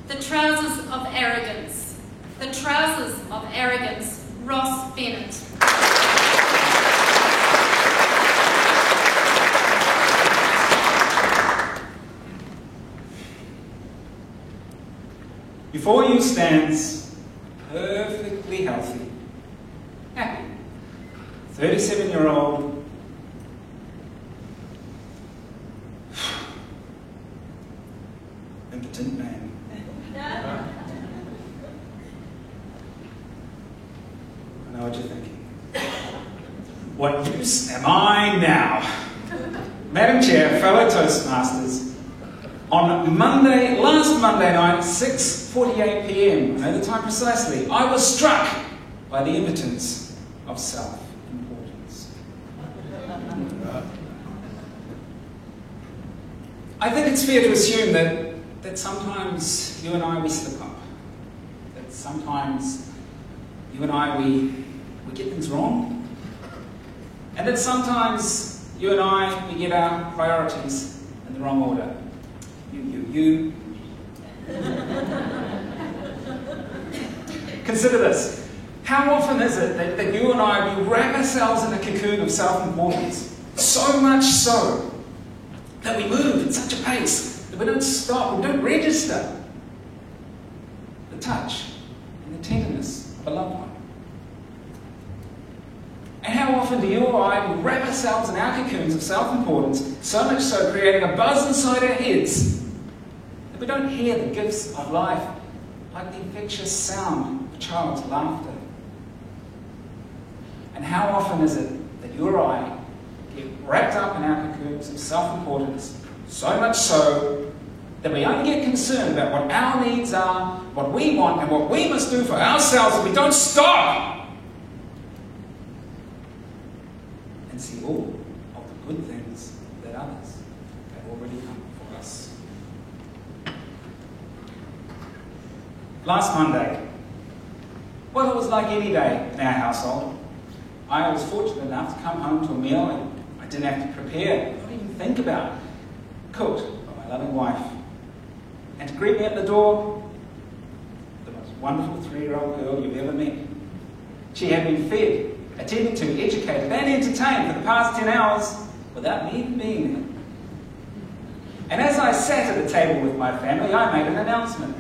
The Trousers of Arrogance. The Trousers of Arrogance, Ross Bennett. Before you stands perfectly healthy, happy, 37-year-old, impotent man. I know what you're thinking. What use am I now? Madam Chair, fellow Toastmasters, on last Monday night, 6:48 p.m, I know the time precisely, I was struck by the impotence of self-importance. I think it's fair to assume that sometimes you and I, we slip up. That sometimes you and I, we get things wrong. And that sometimes you and I, we get our priorities in the wrong order. You. Consider this. How often is it that you and I, we wrap ourselves in a cocoon of self-importance? So much so that we move at such a pace that we don't stop, we don't register the touch and the tenderness of a loved one. And how often do you or I, we wrap ourselves in our cocoons of self-importance, so much so creating a buzz inside our heads that we don't hear the gifts of life like the infectious sound of a child's laughter. And how often is it that you or I get wrapped up in our cocoons of self-importance, so much so that we only get concerned about what our needs are, what we want, and what we must do for ourselves, and we don't stop and see all of the good things that others have already come for us. Last Monday, well, it was like any day in our household. I was fortunate enough to come home to a meal and I didn't have to prepare, not even think about it, cooked by my loving wife. And to greet me at the door, the most wonderful 3-year-old girl you've ever met. She had been fed, attended to, educated and entertained for the past 10 hours without me even being there. And as I sat at the table with my family, I made an announcement.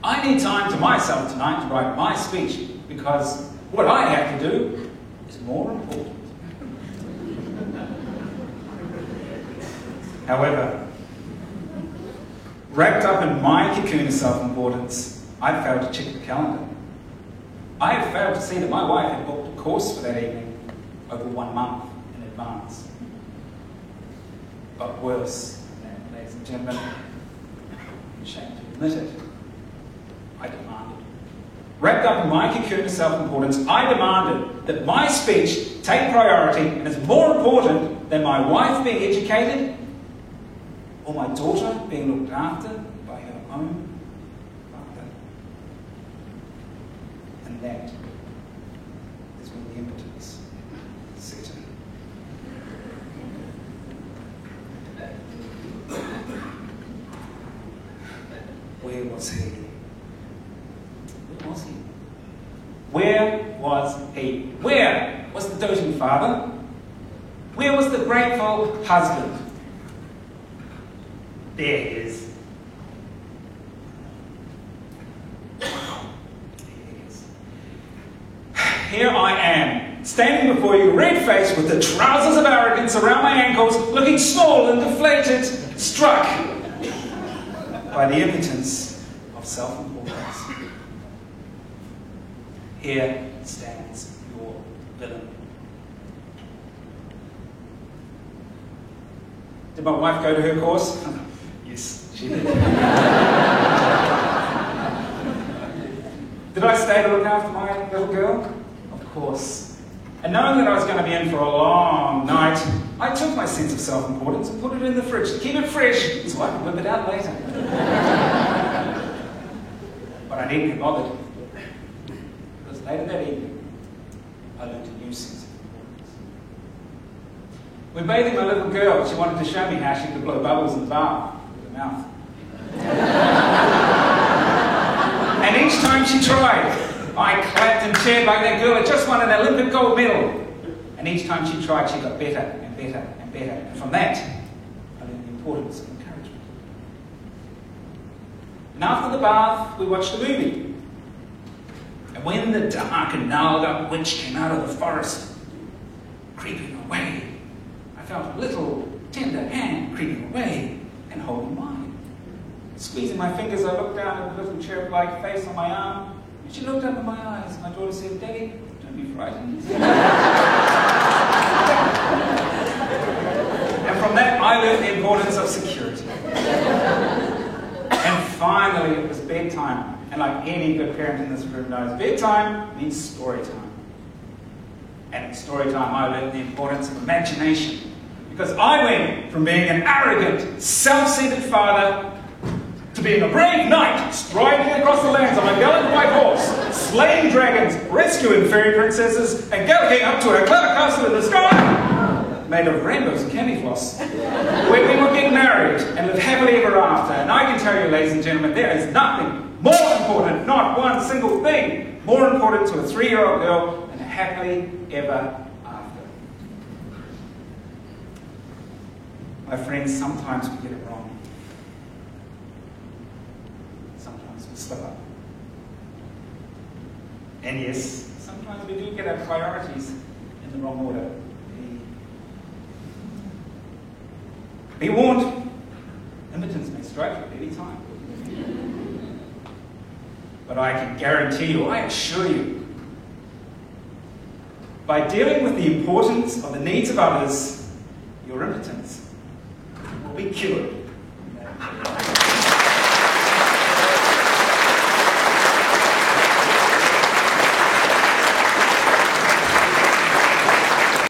I need time to myself tonight to write my speech because what I have to do is more important. However, wrapped up in my cocoon of self-importance, I failed to check the calendar. I had failed to see that my wife had booked a course for that evening over 1 month in advance. But worse than that, ladies and gentlemen, I'm ashamed to admit it, I demanded. Wrapped up in my cocoon of self-importance, I demanded that my speech take priority and is more important than my wife being educated or my daughter being looked after by her own father. And that is when the impotence set in. Where was he? Where was he? Where was he? Where was the doting father? Where was the grateful husband? There he is. Here I am, standing before you, red-faced with the trousers of arrogance around my ankles, looking small and deflated, struck by the impotence of self-importance. Here stands your villain. Did my wife go to her course? Yes, she did. Did I stay to look after my little girl? Of course. And knowing that I was going to be in for a long night, I took my sense of self-importance and put it in the fridge to keep it fresh so I could whip it out later. But I needn't get bothered. Because later that evening, I learned a new sense of importance. When bathing my little girl, she wanted to show me how she could blow bubbles in the bath with her mouth. she tried. I clapped and cheered like that girl had just won an Olympic gold medal. And each time she tried, she got better and better and better. And from that, I learned the importance of encouragement. And after the bath, we watched a movie. And when the dark and gnarled-up witch came out of the forest, creeping away, I felt a little tender hand creeping away and holding mine. Squeezing my fingers, I looked down at the little cherub-like face on my arm, and she looked up in my eyes. My daughter said, "Daddy, don't be frightened." And from that, I learned the importance of security. And finally, it was bedtime. And like any good parent in this room knows, bedtime means story time. And in story time, I learned the importance of imagination. Because I went from being an arrogant, self-centered father to being a brave knight, striding across the lands on a gallant white horse, slaying dragons, rescuing fairy princesses, and galloping up to a clever castle in the sky, made of rainbows and candy floss, where we would get married and live happily ever after. And I can tell you, ladies and gentlemen, there is nothing more important, not one single thing, more important to a 3-year-old girl than a happily ever after. My friends, sometimes we get it wrong. Sometimes we slip up. And yes, sometimes we do get our priorities in the wrong order. Be warned, impotence may strike you at any time. But I can guarantee you, I assure you, by dealing with the importance of the needs of others, your impotence will be cured.